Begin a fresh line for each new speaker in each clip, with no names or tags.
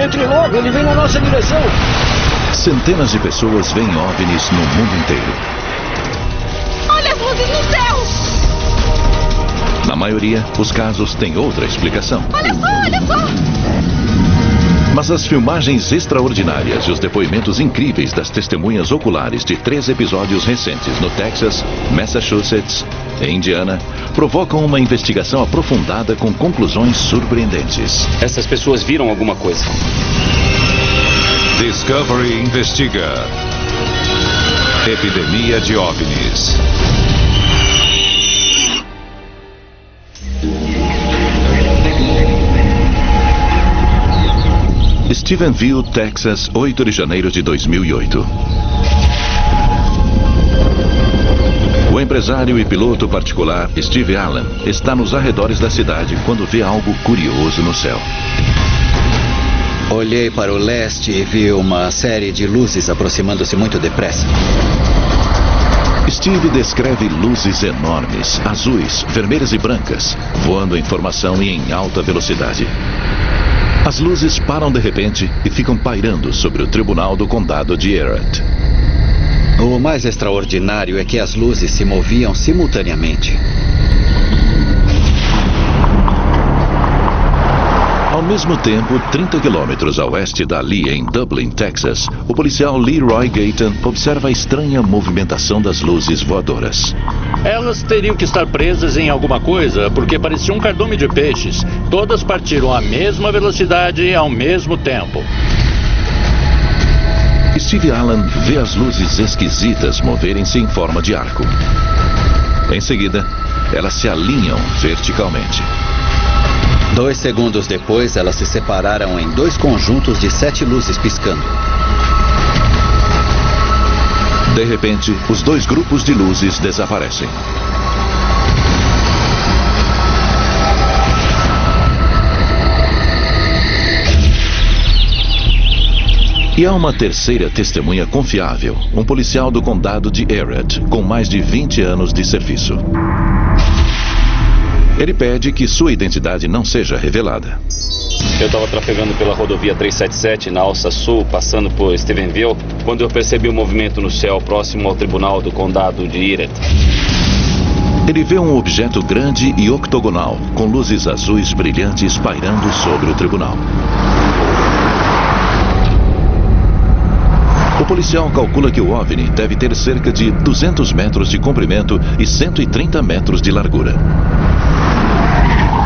Entre logo, ele vem na nossa direção.
Centenas de pessoas veem OVNIs no mundo inteiro.
Olha as luzes no céu!
Na maioria, os casos têm outra explicação.
Olha só!
Mas as filmagens extraordinárias e os depoimentos incríveis das testemunhas oculares de 3 episódios recentes no Texas, Massachusetts e Indiana provocam uma investigação aprofundada com conclusões surpreendentes.
Essas pessoas viram alguma coisa.
Discovery investiga. Epidemia de OVNIs.
Stephenville, Texas, 8 de janeiro de 2008. O empresário e piloto particular Steve Allen está nos arredores da cidade quando vê algo curioso no céu.
Olhei para o leste e vi uma série de luzes aproximando-se muito depressa.
Steve descreve luzes enormes, azuis, vermelhas e brancas, voando em formação e em alta velocidade. As luzes param de repente e ficam pairando sobre o tribunal do condado de Erie.
O mais extraordinário é que as luzes se moviam simultaneamente.
Ao mesmo tempo, 30 quilômetros a oeste dali, em Dublin, Texas, o policial Leroy Gayton observa a estranha movimentação das luzes voadoras.
Elas teriam que estar presas em alguma coisa, porque parecia um cardume de peixes. Todas partiram à mesma velocidade e ao mesmo tempo.
Steve Allen vê as luzes esquisitas moverem-se em forma de arco. Em seguida, elas se alinham verticalmente.
2 segundos depois, elas se separaram em 2 conjuntos de 7 luzes piscando.
De repente, os 2 grupos de luzes desaparecem. E há uma terceira testemunha confiável, um policial do condado de Erie, com mais de 20 anos de serviço. Ele pede que sua identidade não seja revelada.
Eu estava trafegando pela rodovia 377 na Alça Sul, passando por Stephenville, quando eu percebi um movimento no céu próximo ao tribunal do condado de Erie.
Ele vê um objeto grande e octogonal, com luzes azuis brilhantes pairando sobre o tribunal. O policial calcula que o OVNI deve ter cerca de 200 metros de comprimento e 130 metros de largura.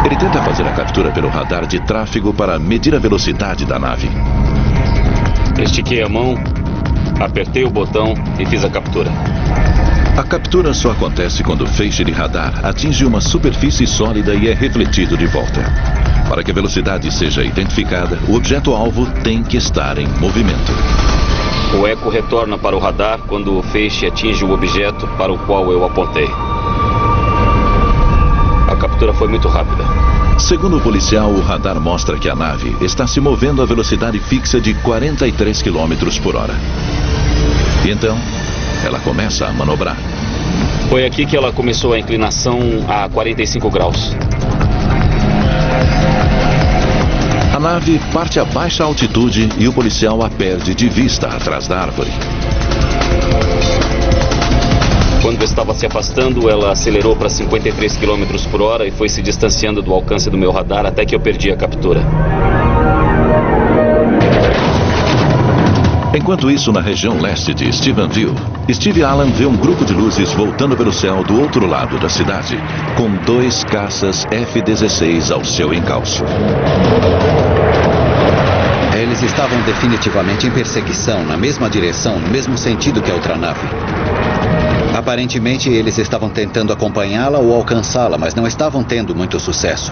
Ele tenta fazer a captura pelo radar de tráfego para medir a velocidade da nave.
Estiquei a mão, apertei o botão e fiz a captura.
A captura só acontece quando o feixe de radar atinge uma superfície sólida e é refletido de volta. Para que a velocidade seja identificada, o objeto-alvo tem que estar em movimento.
O eco retorna para o radar quando o feixe atinge o objeto para o qual eu apontei. A captura foi muito rápida.
Segundo o policial, o radar mostra que a nave está se movendo a velocidade fixa de 43 km por hora. E então, ela começa a manobrar.
Foi aqui que ela começou a inclinação a 45 graus.
A nave parte a baixa altitude e o policial a perde de vista atrás da árvore.
Quando estava se afastando, ela acelerou para 53 km por hora e foi se distanciando do alcance do meu radar até que eu perdi a captura.
Enquanto isso, na região leste de Stephenville, Steve Allen vê um grupo de luzes voltando pelo céu do outro lado da cidade, com 2 caças F-16 ao seu encalço.
Eles estavam definitivamente em perseguição, na mesma direção, no mesmo sentido que a outra nave. Aparentemente, eles estavam tentando acompanhá-la ou alcançá-la, mas não estavam tendo muito sucesso.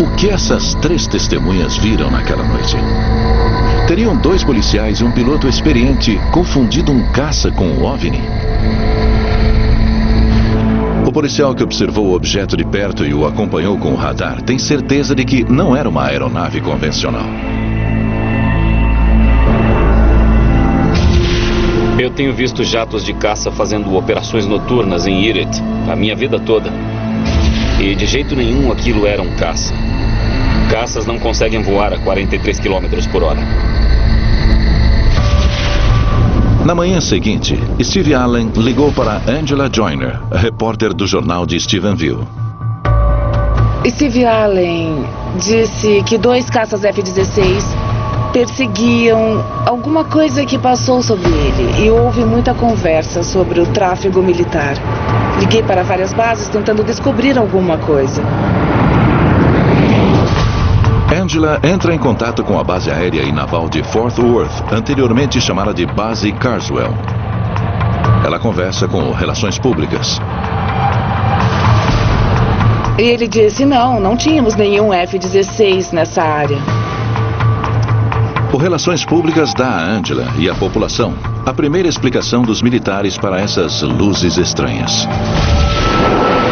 O que essas 3 testemunhas viram naquela noite? Teriam 2 policiais e um piloto experiente confundido um caça com um OVNI? O policial que observou o objeto de perto e o acompanhou com o radar tem certeza de que não era uma aeronave convencional.
Eu tenho visto jatos de caça fazendo operações noturnas em Erie a minha vida toda. E de jeito nenhum aquilo era um caça. Caças não conseguem voar a 43 km por hora.
Na manhã seguinte, Steve Allen ligou para Angela Joyner, repórter do jornal de Stephenville.
Steve Allen disse que 2 caças F-16 perseguiam alguma coisa que passou sobre ele e houve muita conversa sobre o tráfego militar. Liguei para várias bases tentando descobrir alguma coisa.
Angela entra em contato com a base aérea e naval de Fort Worth, anteriormente chamada de Base Carswell. Ela conversa com o Relações Públicas.
Ele disse não tínhamos nenhum F-16 nessa área.
O Relações Públicas dá a Angela e à população a primeira explicação dos militares para essas luzes estranhas.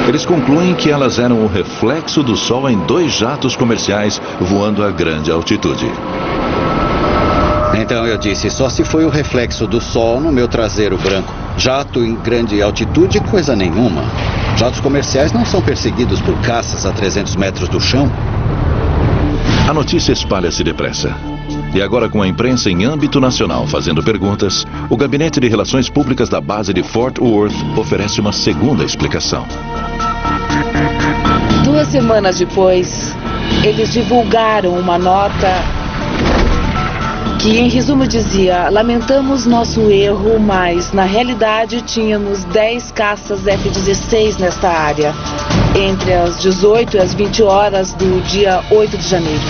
Eles concluem que elas eram o reflexo do sol em 2 jatos comerciais voando a grande altitude.
Então eu disse, só se foi o reflexo do sol no meu traseiro branco. Jato em grande altitude, coisa nenhuma. Jatos comerciais não são perseguidos por caças a 300 metros do chão.
A notícia espalha-se depressa. E agora, com a imprensa em âmbito nacional fazendo perguntas, o Gabinete de Relações Públicas da base de Fort Worth oferece uma segunda explicação.
2 semanas depois, eles divulgaram uma nota que, em resumo, dizia: lamentamos nosso erro, mas na realidade tínhamos 10 caças F-16 nesta área, entre as 18 e as 20 horas do dia 8 de janeiro.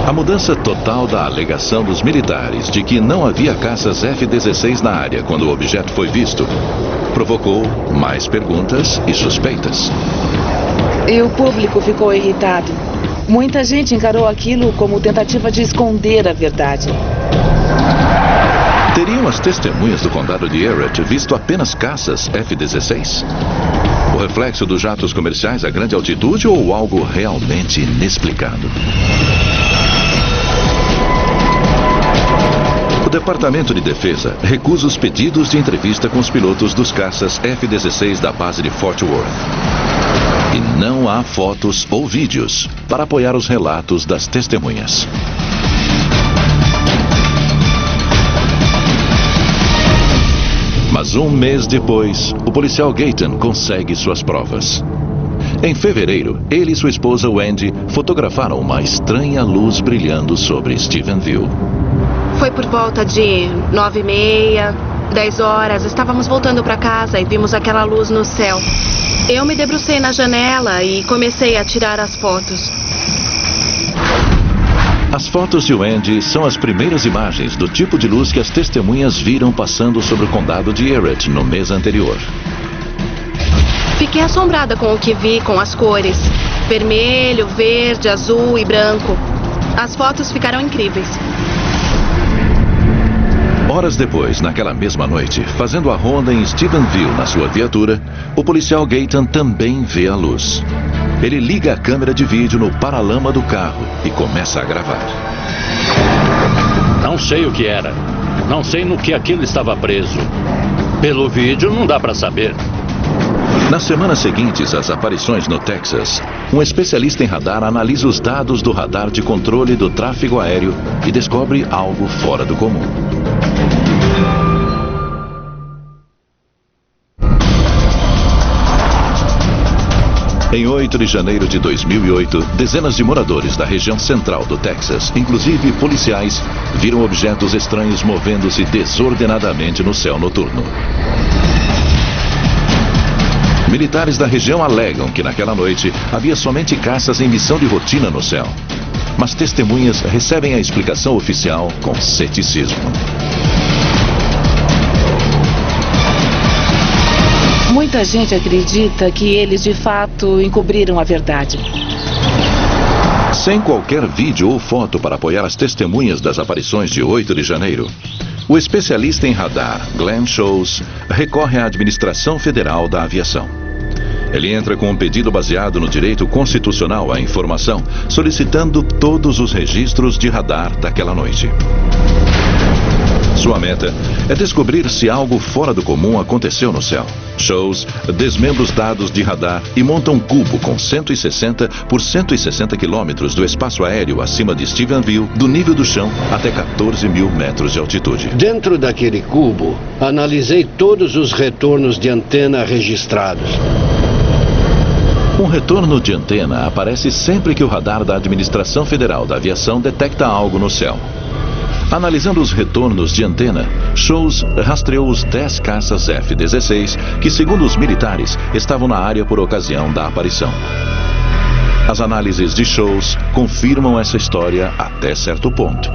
A mudança total da alegação dos militares de que não havia caças F-16 na área quando o objeto foi visto provocou mais perguntas e suspeitas.
E o público ficou irritado. Muita gente encarou aquilo como tentativa de esconder a verdade.
Teriam as testemunhas do condado de Everett visto apenas caças F-16? O reflexo dos jatos comerciais a grande altitude ou algo realmente inexplicado? O Departamento de Defesa recusa os pedidos de entrevista com os pilotos dos caças F-16 da base de Fort Worth. E não há fotos ou vídeos para apoiar os relatos das testemunhas. Mas 1 mês depois, o policial Gayton consegue suas provas. Em fevereiro, ele e sua esposa Wendy fotografaram uma estranha luz brilhando sobre Stephenville.
Foi por volta de 9h30, 10 horas. Estávamos voltando para casa e vimos aquela luz no céu. Eu me debrucei na janela e comecei a tirar as fotos.
As fotos de Wendy são as primeiras imagens do tipo de luz que as testemunhas viram passando sobre o condado de Everett no mês anterior.
Fiquei assombrada com o que vi, com as cores: vermelho, verde, azul e branco. As fotos ficaram incríveis.
Horas depois, naquela mesma noite, fazendo a ronda em Stephenville na sua viatura, o policial Gayton também vê a luz. Ele liga a câmera de vídeo no paralama do carro e começa a gravar.
Não sei o que era. Não sei no que aquilo estava preso. Pelo vídeo não dá para saber.
Nas semanas seguintes às aparições no Texas, um especialista em radar analisa os dados do radar de controle do tráfego aéreo e descobre algo fora do comum. Em 8 de janeiro de 2008, dezenas de moradores da região central do Texas, inclusive policiais, viram objetos estranhos movendo-se desordenadamente no céu noturno. Militares da região alegam que naquela noite havia somente caças em missão de rotina no céu. Mas testemunhas recebem a explicação oficial com ceticismo.
Muita gente acredita que eles de fato encobriram a verdade.
Sem qualquer vídeo ou foto para apoiar as testemunhas das aparições de 8 de janeiro, o especialista em radar, Glenn Shows, recorre à Administração Federal da Aviação. Ele entra com um pedido baseado no direito constitucional à informação, solicitando todos os registros de radar daquela noite. Sua meta é descobrir se algo fora do comum aconteceu no céu. Sholes desmembra os dados de radar e monta um cubo com 160 por 160 quilômetros do espaço aéreo acima de Stephenville, do nível do chão até 14 mil metros de altitude.
Dentro daquele cubo, analisei todos os retornos de antena registrados.
Um retorno de antena aparece sempre que o radar da Administração Federal da Aviação detecta algo no céu. Analisando os retornos de antena, Sholes rastreou os 10 caças F-16 que, segundo os militares, estavam na área por ocasião da aparição. As análises de Sholes confirmam essa história até certo ponto.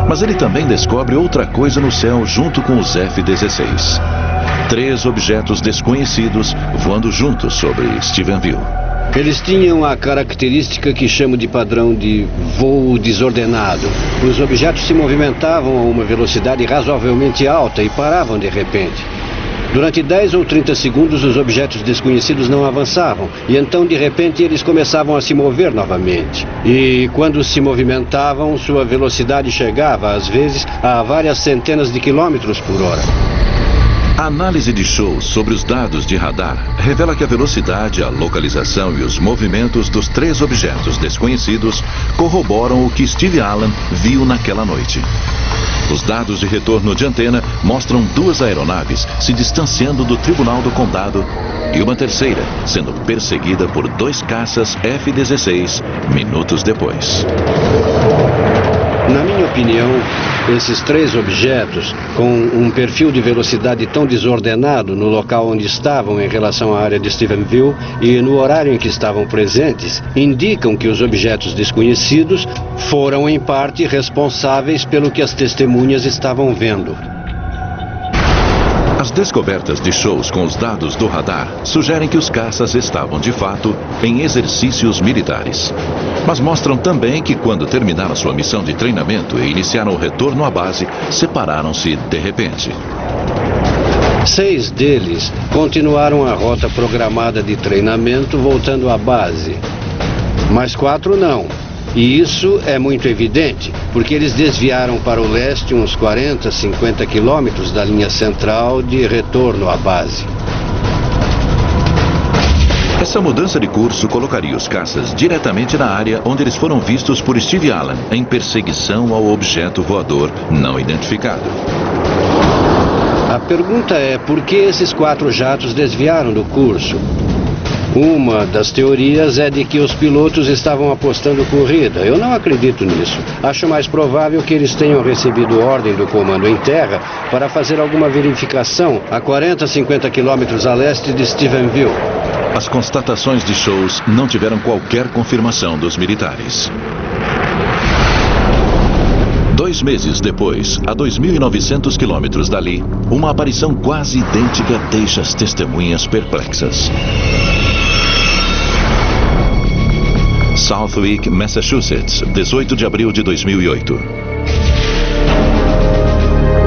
Mas ele também descobre outra coisa no céu junto com os F-16. 3 objetos desconhecidos voando juntos sobre Stephenville.
Eles tinham a característica que chamo de padrão de voo desordenado. Os objetos se movimentavam a uma velocidade razoavelmente alta e paravam de repente. Durante 10 ou 30 segundos, os objetos desconhecidos não avançavam. E então, de repente, eles começavam a se mover novamente. E quando se movimentavam, sua velocidade chegava, às vezes, a várias centenas de quilômetros por hora.
A análise de Sholes sobre os dados de radar revela que a velocidade, a localização e os movimentos dos 3 objetos desconhecidos corroboram o que Steve Allen viu naquela noite. Os dados de retorno de antena mostram 2 aeronaves se distanciando do Tribunal do Condado e uma terceira sendo perseguida por 2 caças F-16 minutos depois.
Na minha opinião, esses 3 objetos, com um perfil de velocidade tão desordenado no local onde estavam em relação à área de Stephenville e no horário em que estavam presentes, indicam que os objetos desconhecidos foram, em parte, responsáveis pelo que as testemunhas estavam vendo.
As descobertas de Sholes com os dados do radar sugerem que os caças estavam, de fato, em exercícios militares. Mas mostram também que, quando terminaram sua missão de treinamento e iniciaram o retorno à base, separaram-se de repente.
6 deles continuaram a rota programada de treinamento voltando à base. Mas 4 não. E isso é muito evidente, porque eles desviaram para o leste uns 40, 50 quilômetros da linha central de retorno à base.
Essa mudança de curso colocaria os caças diretamente na área onde eles foram vistos por Steve Allen, em perseguição ao objeto voador não identificado.
A pergunta é por que esses 4 jatos desviaram do curso? Uma das teorias é de que os pilotos estavam apostando corrida. Eu não acredito nisso. Acho mais provável que eles tenham recebido ordem do comando em terra para fazer alguma verificação a 40, 50 quilômetros a leste de Stephenville.
As constatações de Sholes não tiveram qualquer confirmação dos militares. 2 meses depois, a 2.900 quilômetros dali, uma aparição quase idêntica deixa as testemunhas perplexas. Southwick, Massachusetts, 18 de abril de 2008.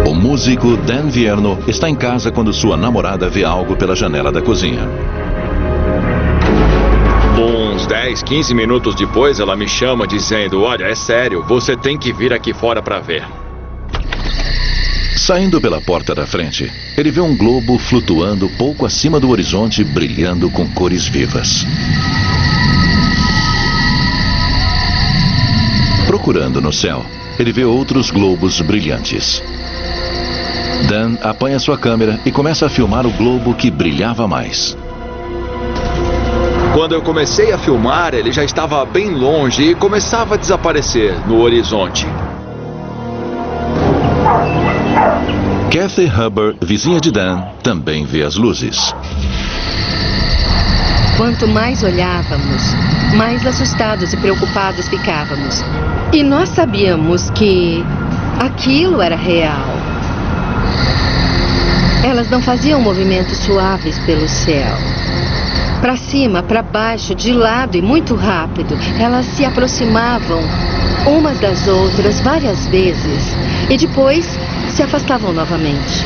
O músico Dan Vierno está em casa quando sua namorada vê algo pela janela da cozinha.
Uns 10, 15 minutos depois, ela me chama dizendo: olha, é sério, você tem que vir aqui fora para ver.
Saindo pela porta da frente, ele vê um globo flutuando pouco acima do horizonte, brilhando com cores vivas. Procurando no céu, ele vê outros globos brilhantes. Dan apanha sua câmera e começa a filmar o globo que brilhava mais.
Quando eu comecei a filmar, ele já estava bem longe e começava a desaparecer no horizonte.
Kathy Hubbard, vizinha de Dan, também vê as luzes.
Quanto mais olhávamos, mais assustados e preocupados ficávamos. E nós sabíamos que aquilo era real. Elas não faziam movimentos suaves pelo céu. Para cima, para baixo, de lado e muito rápido. Elas se aproximavam umas das outras várias vezes e depois se afastavam novamente.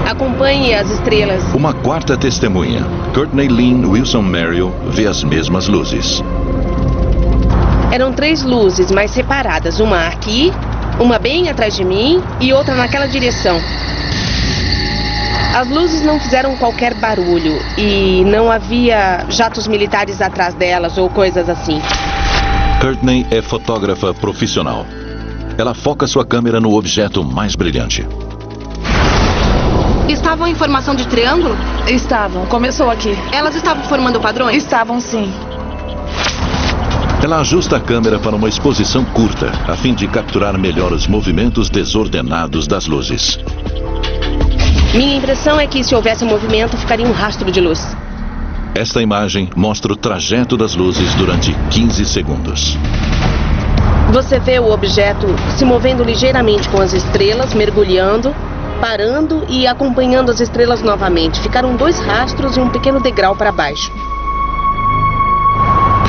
Acompanhe as estrelas.
Uma quarta testemunha, Courtney Lynn Wilson Merrill, vê as mesmas luzes.
Eram 3 luzes, mas separadas. Uma aqui Uma bem atrás de mim e outra naquela direção. As luzes não fizeram qualquer barulho e não havia jatos militares atrás delas ou coisas assim.
Courtney é fotógrafa profissional. Ela foca sua câmera no objeto mais brilhante.
Estavam em formação de triângulo?
Estavam. Começou aqui.
Elas estavam formando padrões?
Estavam, sim.
Ela ajusta a câmera para uma exposição curta, a fim de capturar melhor os movimentos desordenados das luzes.
Minha impressão é que se houvesse um movimento, ficaria um rastro de luz.
Esta imagem mostra o trajeto das luzes durante 15 segundos.
Você vê o objeto se movendo ligeiramente com as estrelas, mergulhando, parando e acompanhando as estrelas novamente. Ficaram 2 rastros e um pequeno degrau para baixo.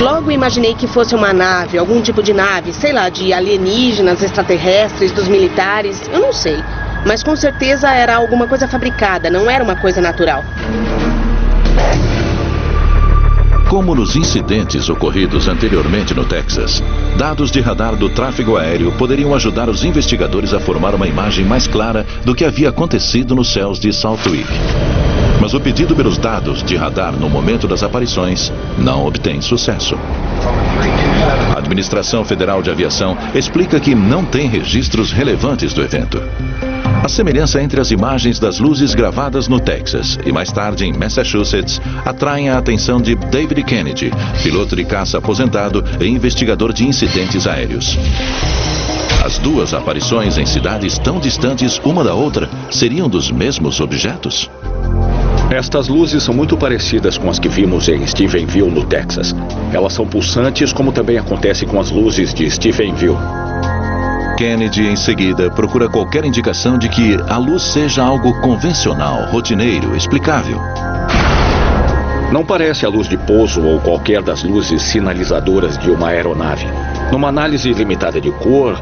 Logo imaginei que fosse uma nave, algum tipo de nave, sei lá, de alienígenas, extraterrestres, dos militares, eu não sei. Mas com certeza era alguma coisa fabricada, não era uma coisa natural.
Como nos incidentes ocorridos anteriormente no Texas, dados de radar do tráfego aéreo poderiam ajudar os investigadores a formar uma imagem mais clara do que havia acontecido nos céus de Southwick. Mas o pedido pelos dados de radar no momento das aparições não obtém sucesso. A Administração Federal de Aviação explica que não tem registros relevantes do evento. A semelhança entre as imagens das luzes gravadas no Texas e mais tarde em Massachusetts atraem a atenção de David Kennedy, piloto de caça aposentado e investigador de incidentes aéreos. As 2 aparições em cidades tão distantes uma da outra seriam dos mesmos objetos?
Estas luzes são muito parecidas com as que vimos em Stephenville, no Texas. Elas são pulsantes, como também acontece com as luzes de Stephenville.
Kennedy, em seguida, procura qualquer indicação de que a luz seja algo convencional, rotineiro, explicável.
Não parece a luz de pouso ou qualquer das luzes sinalizadoras de uma aeronave. Numa análise limitada de cor,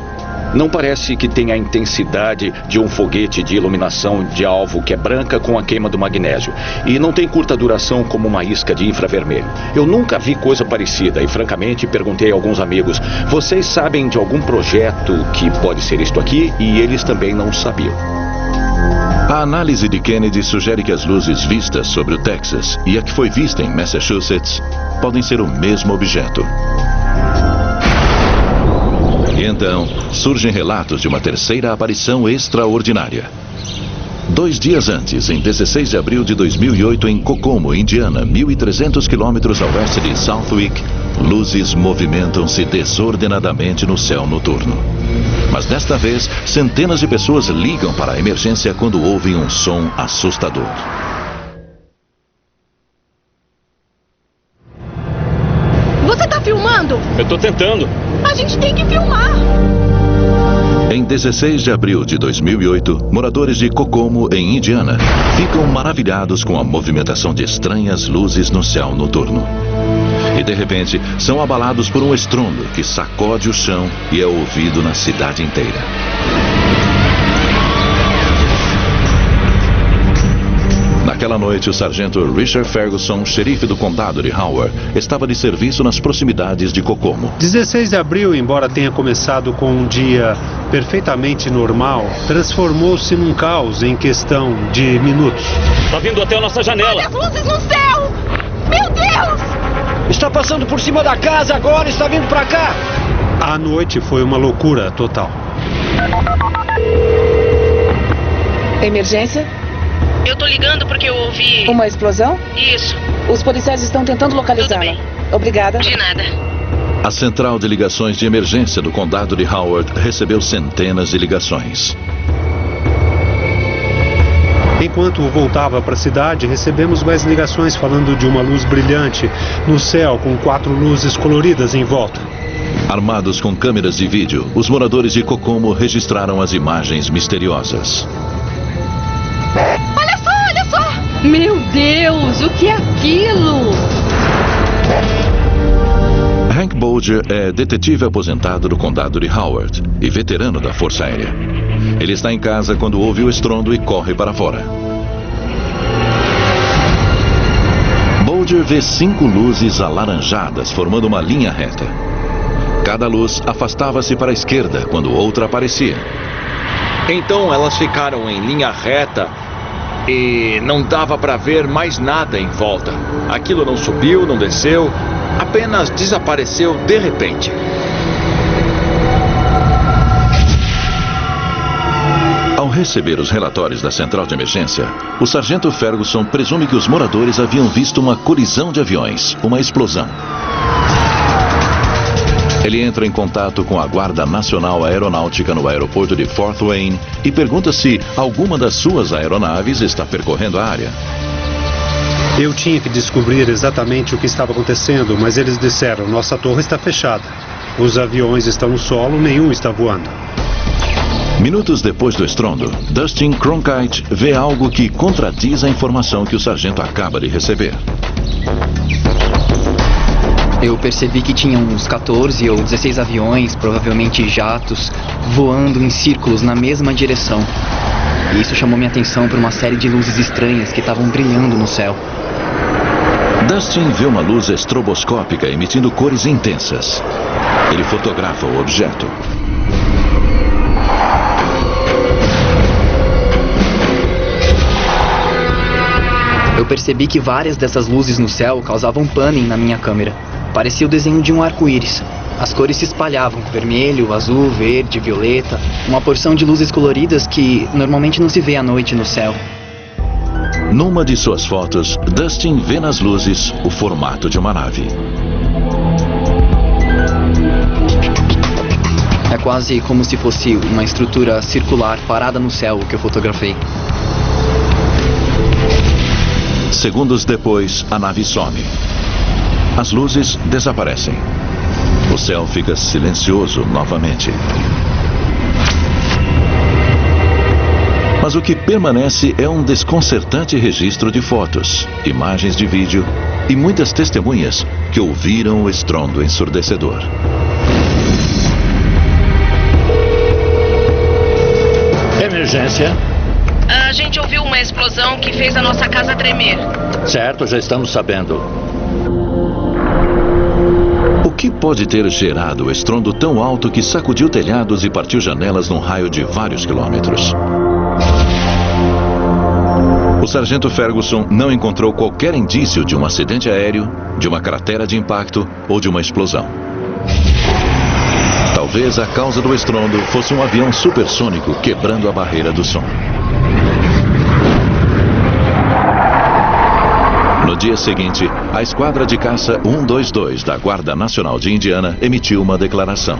não parece que tenha a intensidade de um foguete de iluminação de alvo que é branca com a queima do magnésio. E não tem curta duração como uma isca de infravermelho. Eu nunca vi coisa parecida e, francamente, perguntei a alguns amigos: vocês sabem de algum projeto que pode ser isto aqui? E eles também não sabiam.
A análise de Kennedy sugere que as luzes vistas sobre o Texas e a que foi vista em Massachusetts podem ser o mesmo objeto. E então, surgem relatos de uma terceira aparição extraordinária. 2 dias antes, em 16 de abril de 2008, em Kokomo, Indiana, 1.300 quilômetros a oeste de Southwick, luzes movimentam-se desordenadamente no céu noturno. Mas desta vez, centenas de pessoas ligam para a emergência quando ouvem um som assustador.
Você tá filmando?
Eu tô tentando.
A gente tem que filmar.
Em 16 de abril de 2008, moradores de Kokomo, em Indiana, ficam maravilhados com a movimentação de estranhas luzes no céu noturno. E de repente, são abalados por um estrondo que sacode o chão e é ouvido na cidade inteira. Naquela noite, o sargento Richard Ferguson, xerife do condado de Howard, estava de serviço nas proximidades de Kokomo.
16 de abril, embora tenha começado com um dia perfeitamente normal, transformou-se num caos em questão de minutos.
Tá vindo até a nossa janela.
Olha as luzes no céu! Meu Deus!
Está passando por cima da casa agora, está vindo para cá.
A noite foi uma loucura total.
Emergência?
Eu tô ligando porque eu ouvi...
Uma explosão?
Isso.
Os policiais estão tentando localizá-la.
Tudo bem.
Obrigada.
De nada.
A central de ligações de emergência do condado de Howard recebeu centenas de ligações.
Enquanto voltava para a cidade, recebemos mais ligações falando de uma luz brilhante no céu com 4 luzes coloridas em volta.
Armados com câmeras de vídeo, os moradores de Kokomo registraram as imagens misteriosas.
Olha só, olha só!
Meu Deus, o que é aquilo?
Hank Bolger é detetive aposentado do condado de Howard e veterano da Força Aérea. Ele está em casa quando ouve o estrondo e corre para fora. Bolger vê 5 luzes alaranjadas formando uma linha reta. Cada luz afastava-se para a esquerda quando outra aparecia.
Então elas ficaram em linha reta e não dava para ver mais nada em volta. Aquilo não subiu, não desceu, apenas desapareceu de repente.
Ao receber os relatórios da central de emergência, o sargento Ferguson presume que os moradores haviam visto uma colisão de aviões, uma explosão. Ele entra em contato com a Guarda Nacional Aeronáutica no aeroporto de Fort Wayne e pergunta se alguma das suas aeronaves está percorrendo a área.
Eu tinha que descobrir exatamente o que estava acontecendo, mas eles disseram: nossa torre está fechada. Os aviões estão no solo, nenhum está voando.
Minutos depois do estrondo, Dustin Cronkite vê algo que contradiz a informação que o sargento acaba de receber.
Eu percebi que tinha uns 14 ou 16 aviões, provavelmente jatos, voando em círculos na mesma direção. E isso chamou minha atenção por uma série de luzes estranhas que estavam brilhando no céu.
Dustin vê uma luz estroboscópica emitindo cores intensas. Ele fotografa o objeto.
Eu percebi que várias dessas luzes no céu causavam pânico na minha câmera. Parecia o desenho de um arco-íris. As cores se espalhavam, vermelho, azul, verde, violeta. Uma porção de luzes coloridas que normalmente não se vê à noite no céu.
Numa de suas fotos, Dustin vê nas luzes o formato de uma nave.
É quase como se fosse uma estrutura circular parada no céu que eu fotografei.
Segundos depois, a nave some. As luzes desaparecem. O céu fica silencioso novamente. Mas o que permanece é um desconcertante registro de fotos, imagens de vídeo e muitas testemunhas que ouviram o estrondo ensurdecedor.
Emergência.
A gente ouviu uma explosão que fez a nossa casa tremer.
Certo, já estamos sabendo.
O que pode ter gerado o estrondo tão alto que sacudiu telhados e partiu janelas num raio de vários quilômetros? O sargento Ferguson não encontrou qualquer indício de um acidente aéreo, de uma cratera de impacto ou de uma explosão. Talvez a causa do estrondo fosse um avião supersônico quebrando a barreira do som. No dia seguinte, a esquadra de caça 122 da Guarda Nacional de Indiana emitiu uma declaração.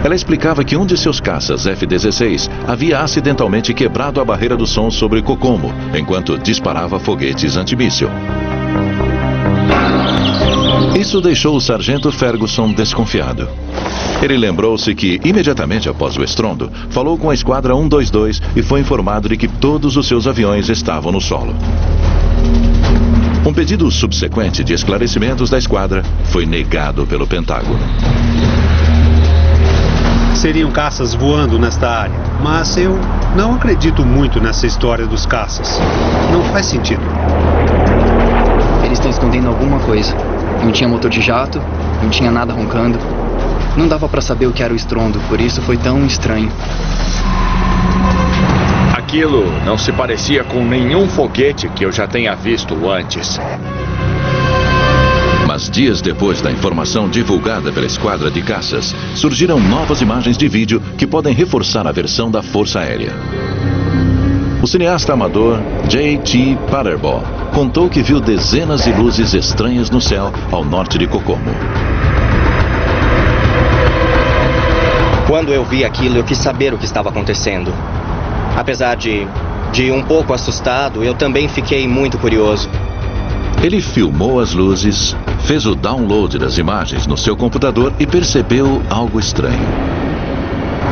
Ela explicava que um de seus caças F-16 havia acidentalmente quebrado a barreira do som sobre Kokomo, enquanto disparava foguetes antimíssil. Isso deixou o sargento Ferguson desconfiado. Ele lembrou-se que, imediatamente após o estrondo, falou com a esquadra 122 e foi informado de que todos os seus aviões estavam no solo. Um pedido subsequente de esclarecimentos da esquadra foi negado pelo Pentágono.
Seriam caças voando nesta área, mas eu não acredito muito nessa história dos caças. Não faz sentido.
Eles estão escondendo alguma coisa. Não tinha motor de jato, não tinha nada roncando. Não dava para saber o que era o estrondo, por isso foi tão estranho.
Aquilo não se parecia com nenhum foguete que eu já tenha visto antes.
Mas dias depois da informação divulgada pela esquadra de caças, surgiram novas imagens de vídeo que podem reforçar a versão da Força Aérea. O cineasta amador J.T. Paterball contou que viu dezenas de luzes estranhas no céu ao norte de Kokomo.
Quando eu vi aquilo, eu quis saber o que estava acontecendo. Apesar de um pouco assustado, eu também fiquei muito curioso.
Ele filmou as luzes, fez o download das imagens no seu computador e percebeu algo estranho.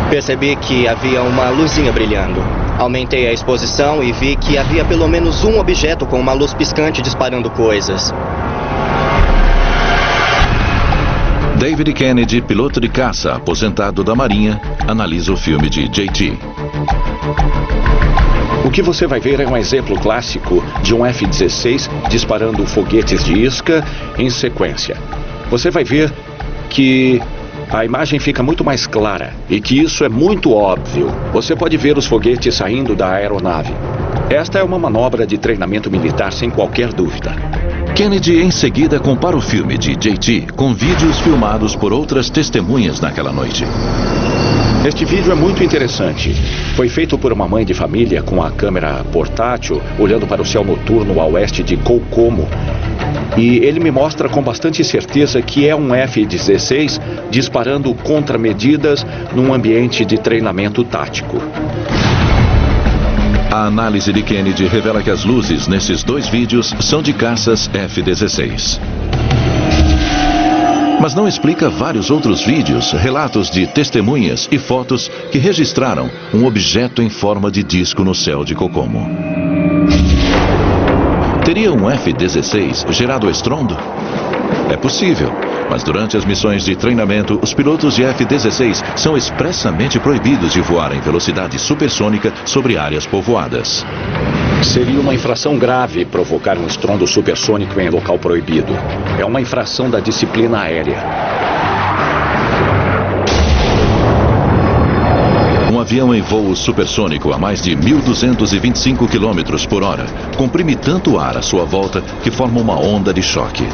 Percebi que havia uma luzinha brilhando. Aumentei a exposição e vi que havia pelo menos um objeto com uma luz piscante disparando coisas.
David Kennedy, piloto de caça aposentado da Marinha, analisa o filme de J.T.
O que você vai ver é um exemplo clássico de um F-16 disparando foguetes de isca em sequência. Você vai ver que a imagem fica muito mais clara e que isso é muito óbvio. Você pode ver os foguetes saindo da aeronave. Esta é uma manobra de treinamento militar sem qualquer dúvida.
Kennedy em seguida compara o filme de JT com vídeos filmados por outras testemunhas naquela noite.
Este vídeo é muito interessante. Foi feito por uma mãe de família com a câmera portátil olhando para o céu noturno a oeste de Kokomo. E ele me mostra com bastante certeza que é um F-16 disparando contramedidas num ambiente de treinamento tático.
A análise de Kennedy revela que as luzes nesses dois vídeos são de caças F-16. Mas não explica vários outros vídeos, relatos de testemunhas e fotos que registraram um objeto em forma de disco no céu de Kokomo. Teria um F-16 gerado estrondo? É possível, mas durante as missões de treinamento, os pilotos de F-16 são expressamente proibidos de voar em velocidade supersônica sobre áreas povoadas.
Seria uma infração grave provocar um estrondo supersônico em local proibido. É uma infração da disciplina aérea.
Um avião em voo supersônico a mais de 1.225 km por hora comprime tanto ar à sua volta que forma uma onda de choque.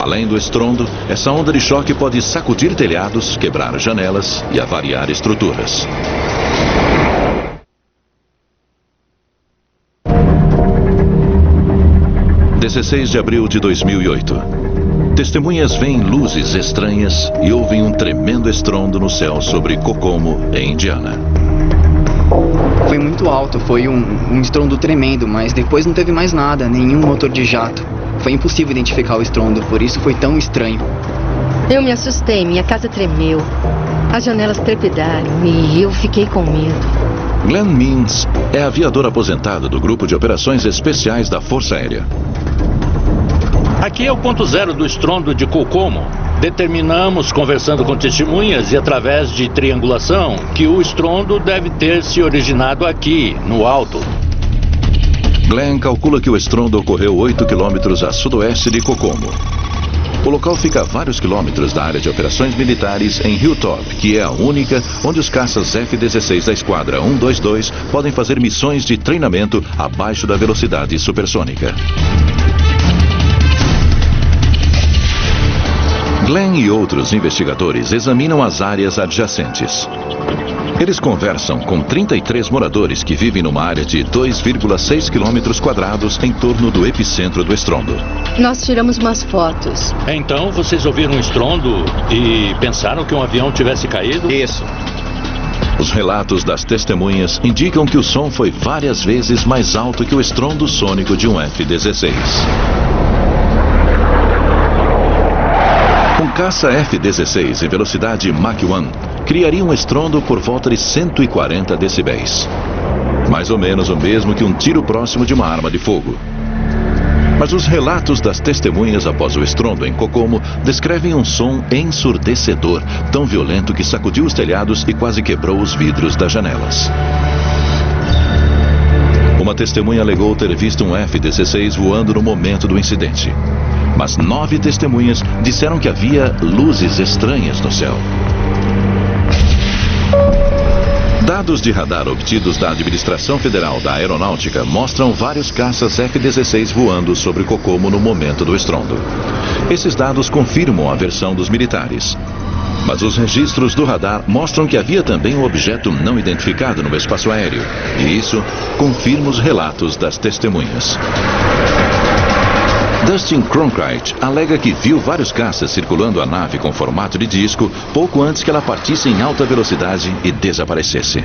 Além do estrondo, essa onda de choque pode sacudir telhados, quebrar janelas e avariar estruturas. – 16 de abril de 2008. Testemunhas veem luzes estranhas e ouvem um tremendo estrondo no céu sobre Kokomo, em Indiana.
Foi muito alto, foi um estrondo tremendo, mas depois não teve mais nada, nenhum motor de jato. Foi impossível identificar o estrondo, por isso foi tão estranho.
Eu me assustei, minha casa tremeu. As janelas trepidaram e eu fiquei com medo.
Glenn Means é aviador aposentado do Grupo de Operações Especiais da Força Aérea.
Aqui é o ponto zero do estrondo de Kokomo. Determinamos, conversando com testemunhas e através de triangulação, que o estrondo deve ter se originado aqui, no alto.
Glenn calcula que o estrondo ocorreu 8 quilômetros a sudoeste de Kokomo. O local fica a vários quilômetros da área de operações militares em Hilltop, que é a única onde os caças F-16 da Esquadra 122 podem fazer missões de treinamento abaixo da velocidade supersônica. Glenn e outros investigadores examinam as áreas adjacentes. Eles conversam com 33 moradores que vivem numa área de 2,6 km² em torno do epicentro do estrondo.
Nós tiramos umas fotos.
Então vocês ouviram um estrondo e pensaram que um avião tivesse caído?
Isso.
Os relatos das testemunhas indicam que o som foi várias vezes mais alto que o estrondo sônico de um F-16. Um caça F-16 em velocidade Mach 1 criaria um estrondo por volta de 140 decibéis. Mais ou menos o mesmo que um tiro próximo de uma arma de fogo. Mas os relatos das testemunhas após o estrondo em Kokomo descrevem um som ensurdecedor, tão violento que sacudiu os telhados e quase quebrou os vidros das janelas. Uma testemunha alegou ter visto um F-16 voando no momento do incidente. Mas 9 testemunhas disseram que havia luzes estranhas no céu. Dados de radar obtidos da Administração Federal da Aeronáutica mostram vários caças F-16 voando sobre Kokomo no momento do estrondo. Esses dados confirmam a versão dos militares. Mas os registros do radar mostram que havia também um objeto não identificado no espaço aéreo. E isso confirma os relatos das testemunhas. Dustin Cronkite alega que viu vários caças circulando a nave com formato de disco pouco antes que ela partisse em alta velocidade e desaparecesse.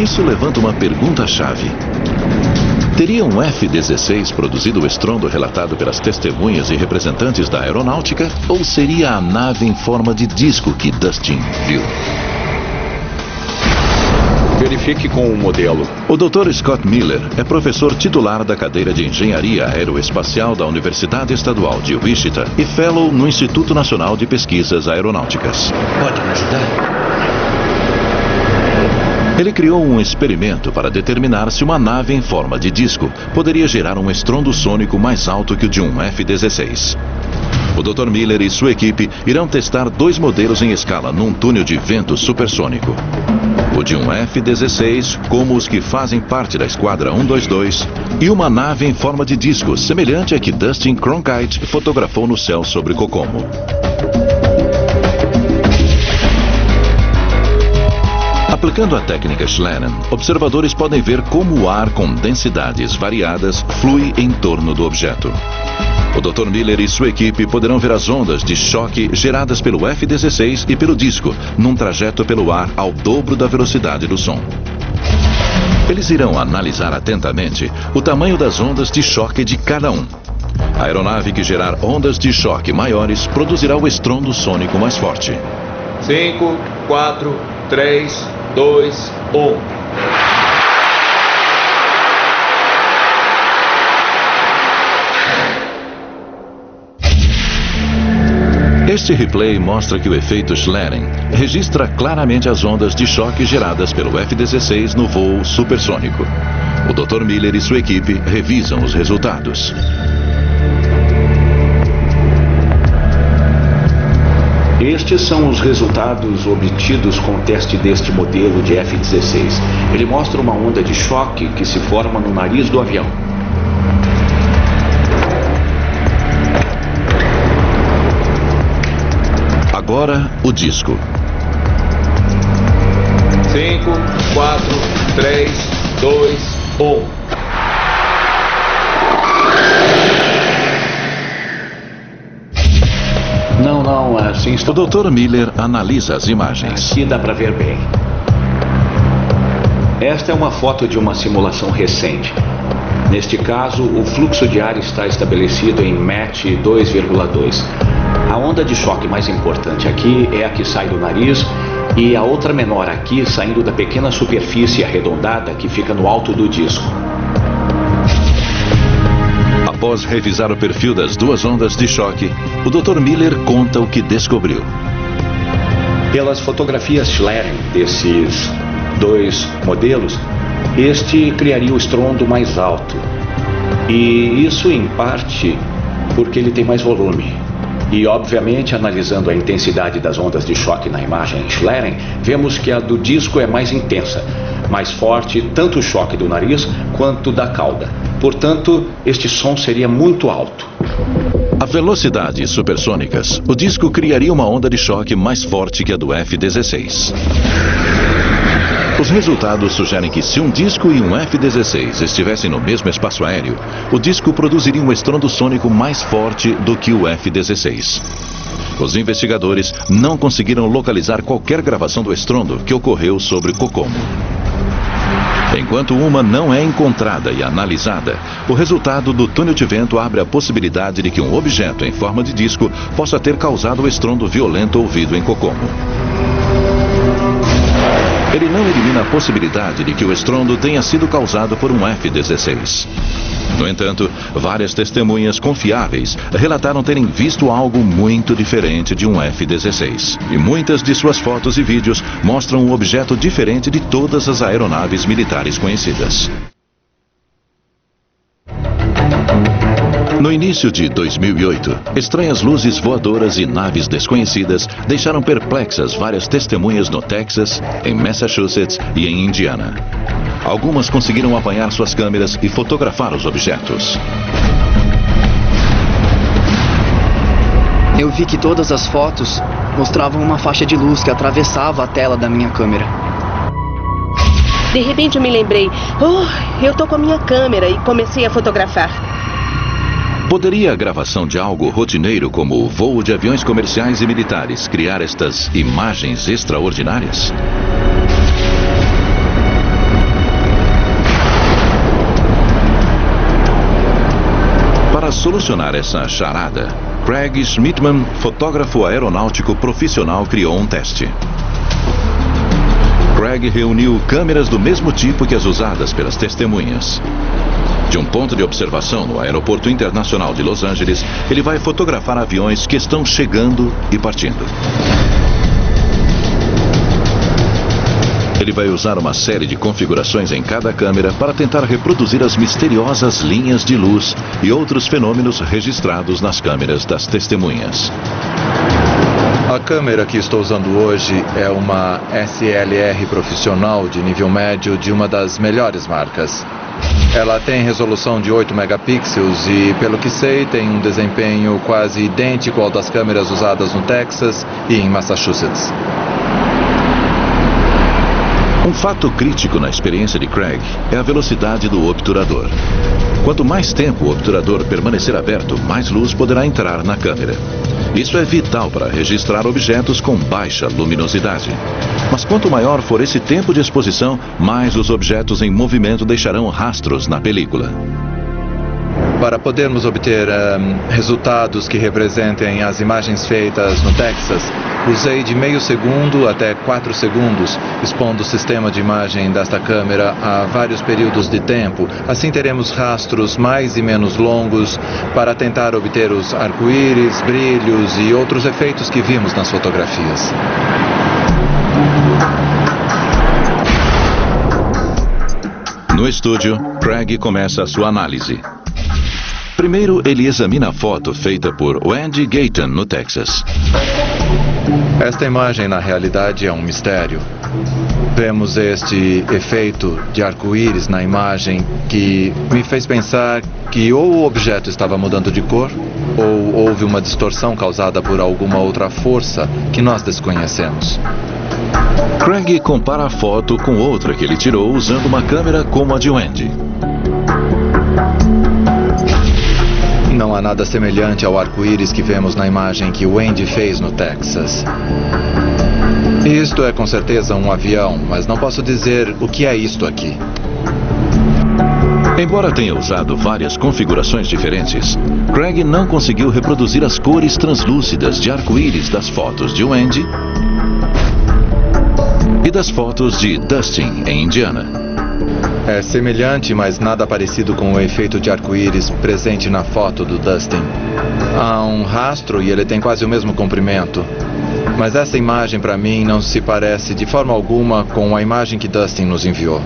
Isso levanta uma pergunta-chave. Teria um F-16 produzido o estrondo relatado pelas testemunhas e representantes da aeronáutica? Ou seria a nave em forma de disco que Dustin viu?
Verifique com o modelo.
O Dr. Scott Miller é professor titular da cadeira de Engenharia Aeroespacial da Universidade Estadual de Wichita e fellow no Instituto Nacional de Pesquisas Aeronáuticas.
Pode me ajudar?
Ele criou um experimento para determinar se uma nave em forma de disco poderia gerar um estrondo sônico mais alto que o de um F-16. O Dr. Miller e sua equipe irão testar 2 modelos em escala num túnel de vento supersônico. O de um F-16, como os que fazem parte da Esquadra 122, e uma nave em forma de disco, semelhante à que Dustin Cronkite fotografou no céu sobre Kokomo. Aplicando a técnica Schleiden, observadores podem ver como o ar com densidades variadas flui em torno do objeto. O Dr. Miller e sua equipe poderão ver as ondas de choque geradas pelo F-16 e pelo disco, num trajeto pelo ar ao dobro da velocidade do som. Eles irão analisar atentamente o tamanho das ondas de choque de cada um. A aeronave que gerar ondas de choque maiores produzirá o estrondo sônico mais forte.
5, 4, 3, 2, 1.
Este replay mostra que o efeito Schleiden registra claramente as ondas de choque geradas pelo F-16 no voo supersônico. O Dr. Miller e sua equipe revisam os resultados.
Estes são os resultados obtidos com o teste deste modelo de F-16. Ele mostra uma onda de choque que se forma no nariz do avião.
Agora, o disco.
5, 4, 3, 2, 1. Não, assim está.
O Dr. Miller analisa as imagens.
Aqui dá para ver bem. Esta é uma foto de uma simulação recente. Neste caso, o fluxo de ar está estabelecido em Mach 2,2. A onda de choque mais importante aqui é a que sai do nariz e a outra menor aqui saindo da pequena superfície arredondada que fica no alto do disco.
Após revisar o perfil das 2 ondas de choque, o Dr. Miller conta o que descobriu.
Pelas fotografias Schleiden desses 2 modelos, este criaria o estrondo mais alto. E isso em parte porque ele tem mais volume. E, obviamente, analisando a intensidade das ondas de choque na imagem Schleiden, vemos que a do disco é mais intensa, mais forte, tanto o choque do nariz quanto da cauda. Portanto, este som seria muito alto.
A velocidades supersônicas, o disco criaria uma onda de choque mais forte que a do F-16. Os resultados sugerem que se um disco e um F-16 estivessem no mesmo espaço aéreo, o disco produziria um estrondo sônico mais forte do que o F-16. Os investigadores não conseguiram localizar qualquer gravação do estrondo que ocorreu sobre Kokomo. Enquanto uma não é encontrada e analisada, o resultado do túnel de vento abre a possibilidade de que um objeto em forma de disco possa ter causado o estrondo violento ouvido em Kokomo. Ele não elimina a possibilidade de que o estrondo tenha sido causado por um F-16. No entanto, várias testemunhas confiáveis relataram terem visto algo muito diferente de um F-16. E muitas de suas fotos e vídeos mostram um objeto diferente de todas as aeronaves militares conhecidas. No início de 2008, estranhas luzes voadoras e naves desconhecidas deixaram perplexas várias testemunhas no Texas, em Massachusetts e em Indiana. Algumas conseguiram apanhar suas câmeras e fotografar os objetos.
Eu vi que todas as fotos mostravam uma faixa de luz que atravessava a tela da minha câmera.
De repente eu me lembrei, eu tô com a minha câmera e comecei a fotografar.
Poderia a gravação de algo rotineiro como o voo de aviões comerciais e militares criar estas imagens extraordinárias? Para solucionar essa charada, Craig Schmidtman, fotógrafo aeronáutico profissional, criou um teste. Craig reuniu câmeras do mesmo tipo que as usadas pelas testemunhas. De um ponto de observação no Aeroporto Internacional de Los Angeles, ele vai fotografar aviões que estão chegando e partindo. ele vai usar uma série de configurações em cada câmera para tentar reproduzir as misteriosas linhas de luz e outros fenômenos registrados nas câmeras das testemunhas.
A câmera que estou usando hoje é uma SLR profissional de nível médio de uma das melhores marcas. Ela tem resolução de 8 megapixels e, pelo que sei, tem um desempenho quase idêntico ao das câmeras usadas no Texas e em Massachusetts.
Um fato crítico na experiência de Craig é a velocidade do obturador. Quanto mais tempo o obturador permanecer aberto, mais luz poderá entrar na câmera. Isso é vital para registrar objetos com baixa luminosidade. Mas quanto maior for esse tempo de exposição, mais os objetos em movimento deixarão rastros na película.
Para podermos obter resultados que representem as imagens feitas no Texas, usei de meio segundo até 4 segundos, expondo o sistema de imagem desta câmera a vários períodos de tempo. Assim teremos rastros mais e menos longos para tentar obter os arco-íris, brilhos e outros efeitos que vimos nas fotografias.
No estúdio, Craig começa a sua análise. Primeiro, ele examina a foto feita por Wendy Gayton, no Texas.
Esta imagem, na realidade, é um mistério. Vemos este efeito de arco-íris na imagem que me fez pensar que ou o objeto estava mudando de cor, ou houve uma distorção causada por alguma outra força que nós desconhecemos.
Craig compara a foto com outra que ele tirou usando uma câmera como a de Wendy.
Não há nada semelhante ao arco-íris que vemos na imagem que Wendy fez no Texas. Isto é com certeza um avião, mas não posso dizer o que é isto aqui.
Embora tenha usado várias configurações diferentes, Craig não conseguiu reproduzir as cores translúcidas de arco-íris das fotos de Wendy e das fotos de Dustin, em Indiana.
É semelhante, mas nada parecido com o efeito de arco-íris presente na foto do Dustin. Há um rastro e ele tem quase o mesmo comprimento. Mas essa imagem, para mim, não se parece de forma alguma com a imagem que Dustin nos enviou.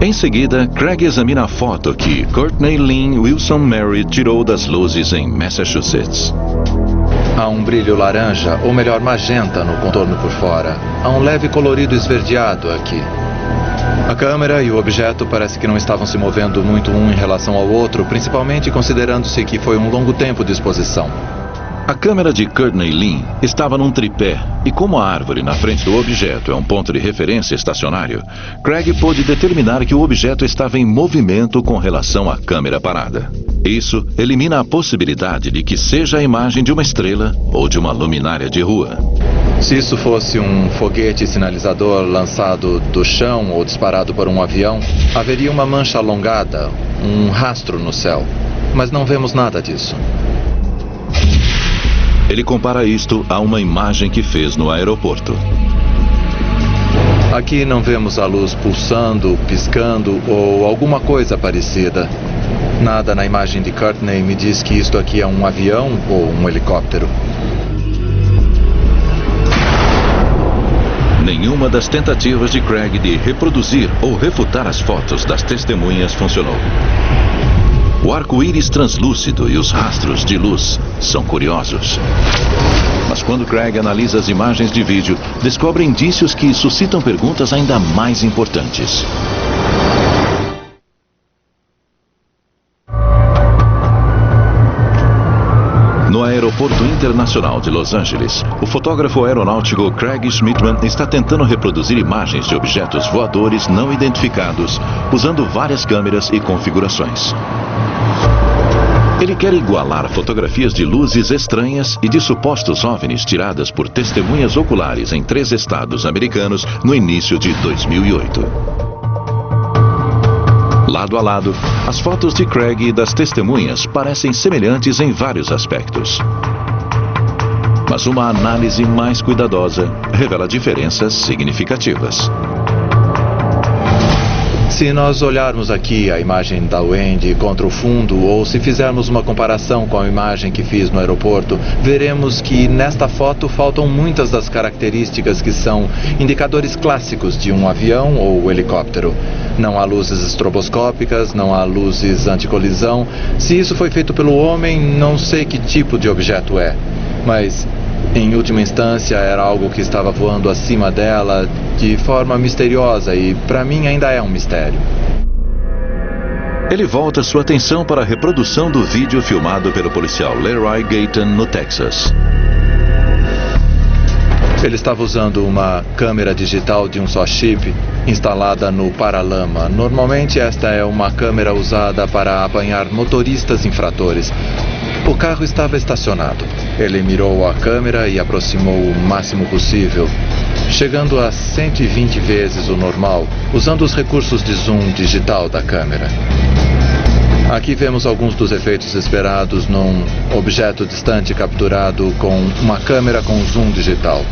Em seguida, Craig examina a foto que Courtney Lynn Wilson Mary tirou das luzes em Massachusetts.
Há um brilho laranja, ou melhor, magenta, no contorno por fora. Há um leve colorido esverdeado aqui. A câmera e o objeto parece que não estavam se movendo muito um em relação ao outro, principalmente considerando-se que foi um longo tempo de exposição.
A câmera de Courtney Lynn estava num tripé, e como a árvore na frente do objeto é um ponto de referência estacionário, Craig pôde determinar que o objeto estava em movimento com relação à câmera parada. Isso elimina a possibilidade de que seja a imagem de uma estrela ou de uma luminária de rua.
Se isso fosse um foguete sinalizador lançado do chão ou disparado por um avião, haveria uma mancha alongada, um rastro no céu. Mas não vemos nada disso.
Ele compara isto a uma imagem que fez no aeroporto.
Aqui não vemos a luz pulsando, piscando ou alguma coisa parecida. Nada na imagem de Courtney me diz que isto aqui é um avião ou um helicóptero.
Nenhuma das tentativas de Craig de reproduzir ou refutar as fotos das testemunhas funcionou. O arco-íris translúcido e os rastros de luz são curiosos. Mas quando Craig analisa as imagens de vídeo, descobre indícios que suscitam perguntas ainda mais importantes. No Aeroporto Internacional de Los Angeles, o fotógrafo aeronáutico Craig Schmidtman está tentando reproduzir imagens de objetos voadores não identificados, usando várias câmeras e configurações. Ele quer igualar fotografias de luzes estranhas e de supostos OVNIs tiradas por testemunhas oculares em 3 estados americanos no início de 2008. Lado a lado, as fotos de Craig e das testemunhas parecem semelhantes em vários aspectos. Mas uma análise mais cuidadosa revela diferenças significativas.
Se nós olharmos aqui a imagem da Wendy contra o fundo, ou se fizermos uma comparação com a imagem que fiz no aeroporto, veremos que nesta foto faltam muitas das características que são indicadores clássicos de um avião ou helicóptero. Não há luzes estroboscópicas, não há luzes anticolisão. Se isso foi feito pelo homem, não sei que tipo de objeto é, mas em última instância era algo que estava voando acima dela de forma misteriosa e para mim ainda é um mistério.
Ele volta sua atenção para a reprodução do vídeo filmado pelo policial Leroy Gayton no Texas.
Ele estava usando uma câmera digital de um só chip instalada no paralama. Normalmente esta é uma câmera usada para apanhar motoristas infratores. O carro estava estacionado. Ele mirou a câmera e aproximou o máximo possível, chegando a 120 vezes o normal, usando os recursos de zoom digital da câmera. Aqui vemos alguns dos efeitos esperados num objeto distante capturado com uma câmera com zoom digital.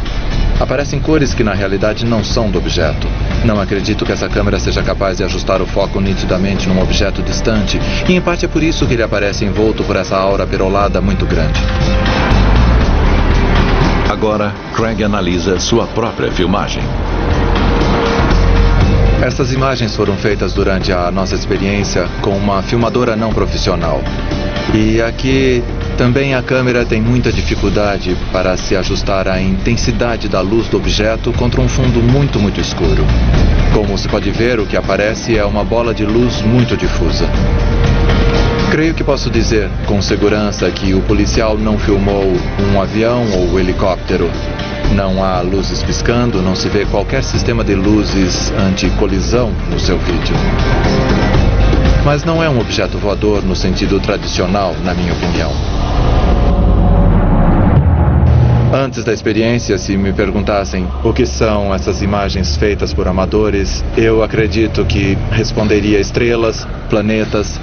Aparecem cores que na realidade não são do objeto. Não acredito que essa câmera seja capaz de ajustar o foco nitidamente num objeto distante, e em parte é por isso que ele aparece envolto por essa aura perolada muito grande.
Agora, Craig analisa sua própria filmagem.
Essas imagens foram feitas durante a nossa experiência com uma filmadora não profissional. E aqui também a câmera tem muita dificuldade para se ajustar à intensidade da luz do objeto contra um fundo muito escuro. Como se pode ver, o que aparece é uma bola de luz muito difusa. Creio que posso dizer com segurança que o policial não filmou um avião ou helicóptero. Não há luzes piscando, não se vê qualquer sistema de luzes anti-colisão no seu vídeo. Mas não é um objeto voador no sentido tradicional, na minha opinião. Antes da experiência, se me perguntassem o que são essas imagens feitas por amadores, eu acredito que responderia estrelas, planetas,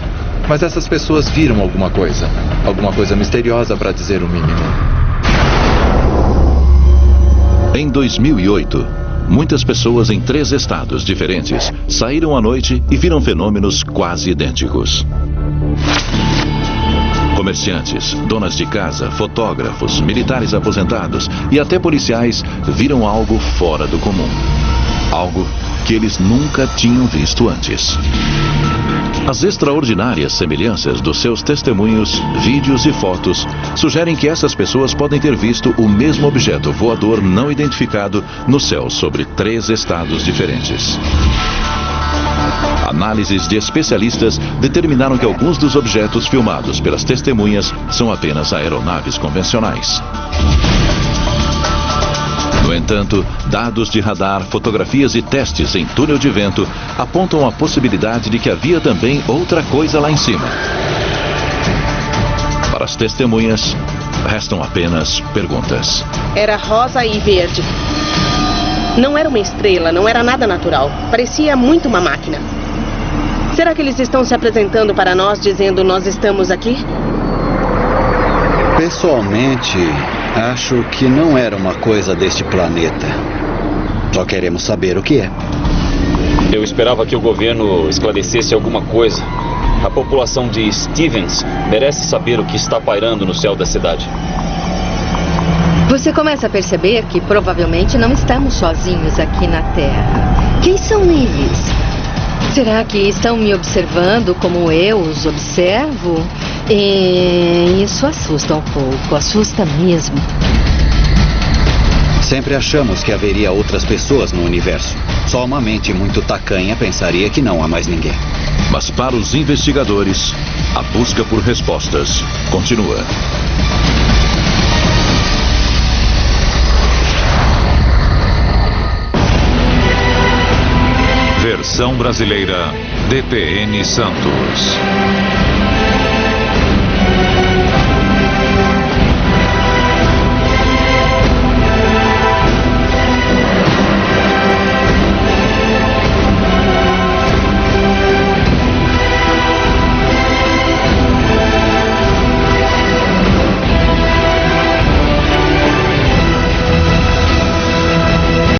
mas essas pessoas viram alguma coisa misteriosa para dizer o mínimo.
Em 2008, muitas pessoas em 3 estados diferentes saíram à noite e viram fenômenos quase idênticos. Comerciantes, donas de casa, fotógrafos, militares aposentados e até policiais viram algo fora do comum. Algo que eles nunca tinham visto antes. As extraordinárias semelhanças dos seus testemunhos, vídeos e fotos sugerem que essas pessoas podem ter visto o mesmo objeto voador não identificado no céu sobre 3 estados diferentes. Análises de especialistas determinaram que alguns dos objetos filmados pelas testemunhas são apenas aeronaves convencionais. No entanto, dados de radar, fotografias e testes em túnel de vento apontam a possibilidade de que havia também outra coisa lá em cima. Para as testemunhas, restam apenas perguntas.
Era rosa e verde. Não era uma estrela, não era nada natural. Parecia muito uma máquina. Será que eles estão se apresentando para nós dizendo nós estamos aqui?
Pessoalmente, acho que não era uma coisa deste planeta. Só queremos saber o que é.
Eu esperava que o governo esclarecesse alguma coisa. A população de Stevens merece saber o que está pairando no céu da cidade.
Você começa a perceber que provavelmente não estamos sozinhos aqui na Terra. Quem são eles? Será que estão me observando como eu os observo? E isso assusta um pouco, assusta mesmo.
Sempre achamos que haveria outras pessoas no universo. Só uma mente muito tacanha pensaria que não há mais ninguém.
Mas para os investigadores, a busca por respostas continua.
Versão brasileira, DPN Santos.